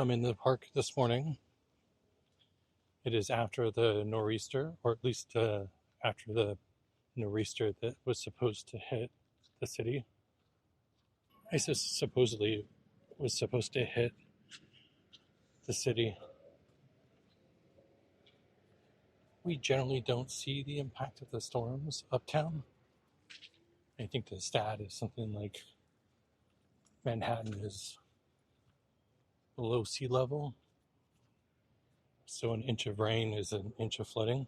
I'm in the park this morning. It is after the nor'easter, or at least after the nor'easter that was supposed to hit the city. I said supposedly was supposed to hit the city. We generally don't see the impact of the storms uptown. I think the stat is something like Manhattan is below sea level, so an inch of rain is an inch of flooding.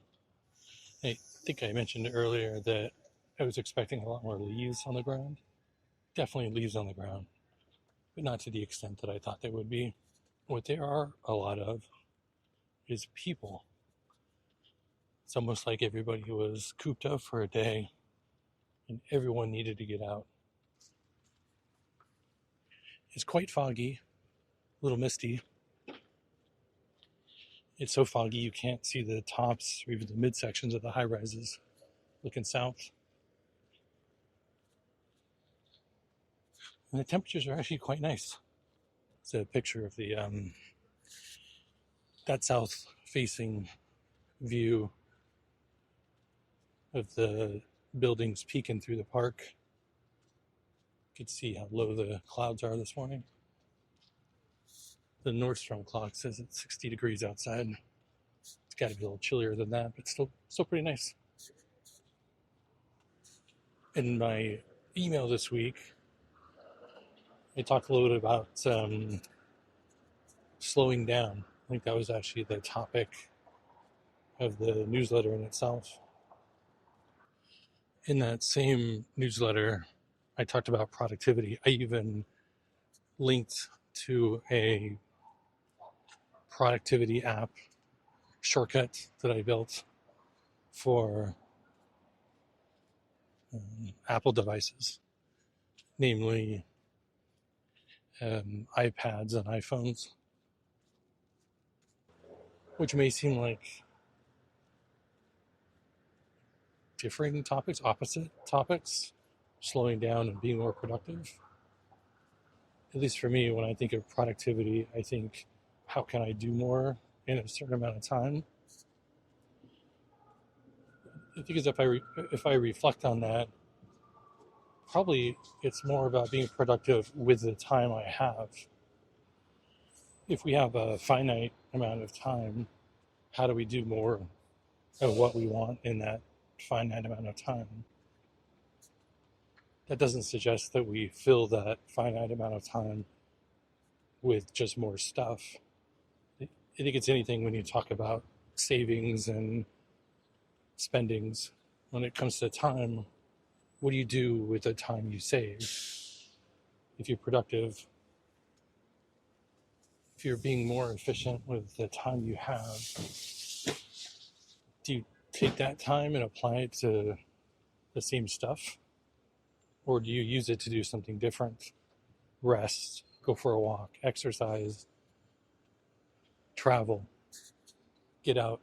I think I mentioned earlier that I was expecting a lot more leaves on the ground. Definitely leaves on the ground, but not to the extent that I thought they would be. What there are a lot of is people. It's almost like everybody was cooped up for a day and everyone needed to get out. It's quite foggy, a little misty. It's so foggy you can't see the tops or even the midsections of the high rises looking south. And the temperatures are actually quite nice. It's a picture of the that south facing view of the buildings peeking through the park. You can see how low the clouds are this morning. The Nordstrom clock says it's 60 degrees outside. It's got to be a little chillier than that, but still pretty nice. In my email this week, I talked a little bit about slowing down. I think that was actually the topic of the newsletter in itself. In that same newsletter, I talked about productivity. I even linked to a productivity app shortcut that I built for Apple devices, namely iPads and iPhones, which may seem like differing topics, opposite topics, slowing down and being more productive. At least for me, when I think of productivity, I think, how can I do more in a certain amount of time? I think if I reflect on that, probably it's more about being productive with the time I have. If we have a finite amount of time, how do we do more of what we want in that finite amount of time? That doesn't suggest that we fill that finite amount of time with just more stuff. I think it's anything when you talk about savings and spendings. When it comes to time, what do you do with the time you save? If you're productive, if you're being more efficient with the time you have, do you take that time and apply it to the same stuff? Or do you use it to do something different? Rest, go for a walk, exercise, travel, get out.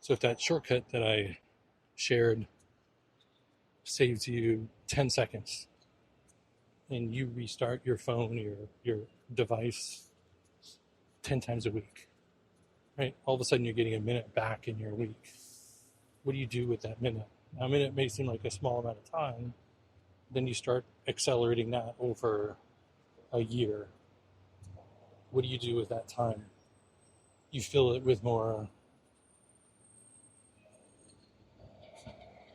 So if that shortcut that I shared saves you 10 seconds and you restart your phone, your device 10 times a week, right? All of a sudden you're getting a minute back in your week. What do you do with that minute? Now, a minute may seem like a small amount of time. Then you start accelerating that over a year. What do you do with that time? You fill it with more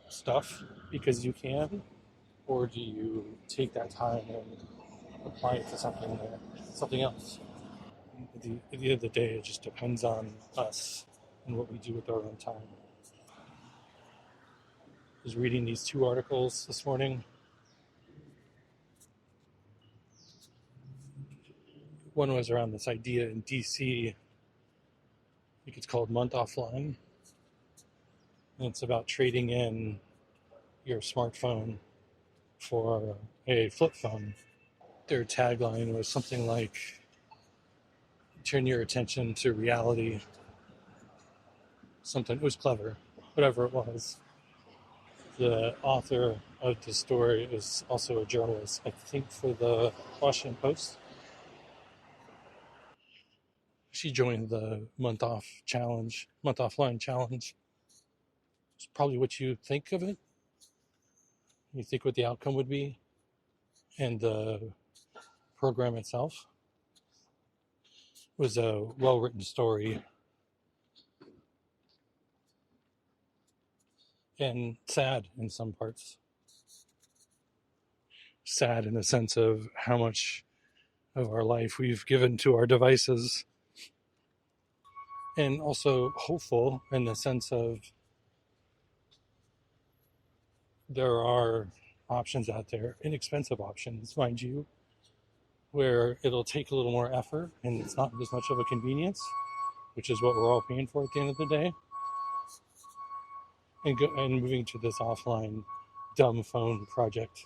stuff because you can, or do you take that time and apply it to something else? At the end of the day, it just depends on us and what we do with our own time. I was reading these two articles this morning. One was around this idea in DC. I think it's called Month Offline. And it's about trading in your smartphone for a flip phone. Their tagline was something like, turn your attention to reality. Something, it was clever, whatever it was. The author of the story is also a journalist, I think, for the Washington Post. she joined the month offline challenge. It's probably what you think of it. You think what the outcome would be, and the program itself was a well-written story and sad in some parts. Sad in the sense of how much of our life we've given to our devices, and also hopeful in the sense of there are options out there, inexpensive options, mind you, where it'll take a little more effort and it's not as much of a convenience, which is what we're all paying for at the end of the day. And moving to this offline dumb phone project.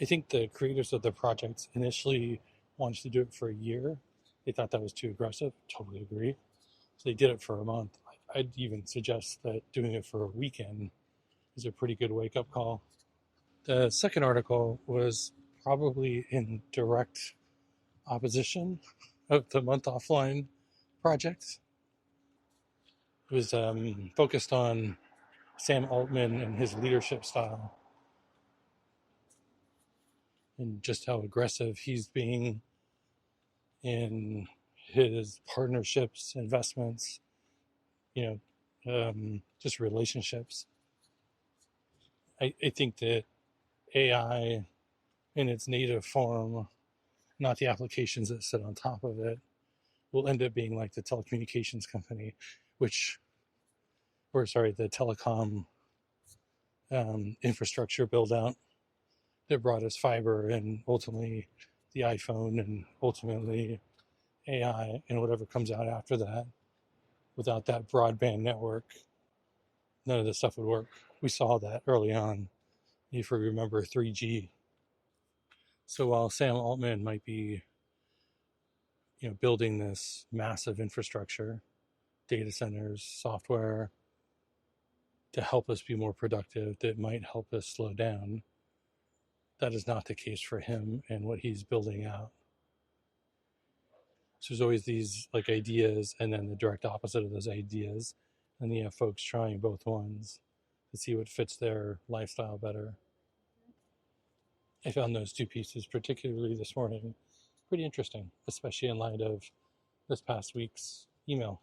I think the creators of the project initially wanted to do it for a year. They thought that was too aggressive. Totally agree. So they did it for a month. I'd even suggest that doing it for a weekend is a pretty good wake-up call. The second article was probably in direct opposition of the month offline project. It was focused on Sam Altman and his leadership style and just how aggressive he's being in his partnerships, investments, just relationships. I think that AI in its native form, not the applications that sit on top of it, will end up being like the telecommunications company, the telecom infrastructure build out that brought us fiber and ultimately the iPhone and ultimately AI and whatever comes out after that. Without that broadband network, none of this stuff would work. We saw that early on, if you remember 3G. So while Sam Altman might be, building this massive infrastructure, data centers, software to help us be more productive, that might help us slow down, that is not the case for him and what he's building out. So there's always these like ideas and then the direct opposite of those ideas. And you have folks trying both ones to see what fits their lifestyle better. I found those two pieces, particularly this morning, pretty interesting, especially in light of this past week's email.